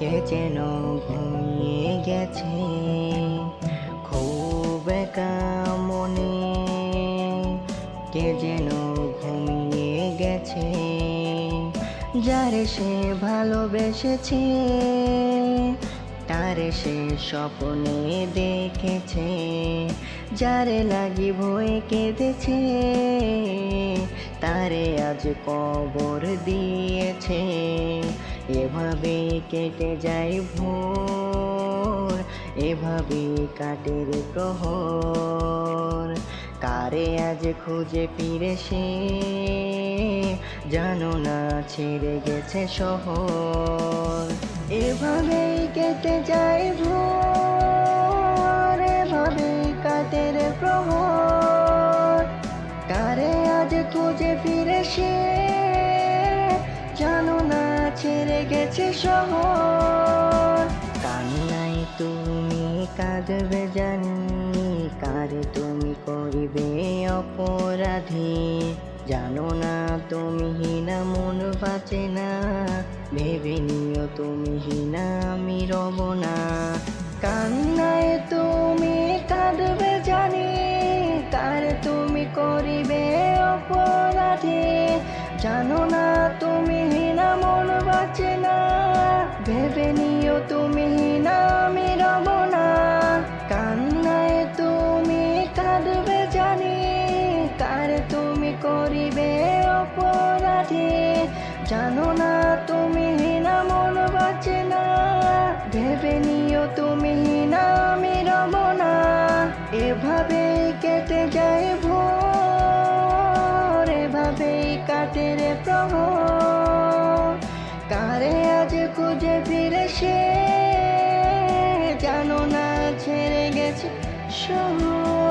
কে যেন ঘুমিয়ে গেছে খুব একা মনে, কে যেন ঘুমিয়ে গেছে যারে সে ভালোবেসেছে, তারে সে স্বপ্নে দেখেছে, যারে লাগি ভয়ে কেঁদেছে, তারে আজ কবর দিয়েছে। এভাবে কেটে যায় ভোর, এভাবে কাটে রে প্রহর, কারে আজ খুঁজে ফিরে সে, জানো না ছেড়ে গেছে শহর। এভাবেই কেটে যায় ভোর, এভাবেই কাটে রে প্রহর, কারে আজ খুঁজে ফিরে সে, জানো না ছেড়ে গেছে শহর। কান্নায় তুমি কাঁদবে জানি, কারে তুমি করিবে অপরাধী, জানো না তুমি হীনা মন বাঁচে না, ভেবে নিও তুমি হীনা আমি রব না। কান্নায় তুমি কাঁদবে জানি, কারে তুমি করিবে অপরাধী, জানো না তুমি হীনা মন বাঁচে না, ভেবে নিও তুমি হীনা আমি রব না। কান্নায় তুমি কাঁদবে জানি, কারে তুমি করিবে অপরাধী, জানো না তুমি হীনা মন বাঁচে না, ভেবে নিও তুমি হীনা আমি রব না। এভাবেই কেটে যায় ভোর, এভাবেই কাটে রে প্রহর, কারে আজ খুঁজে ফিরে সে, জানো না ছেড়ে গেছে শহর।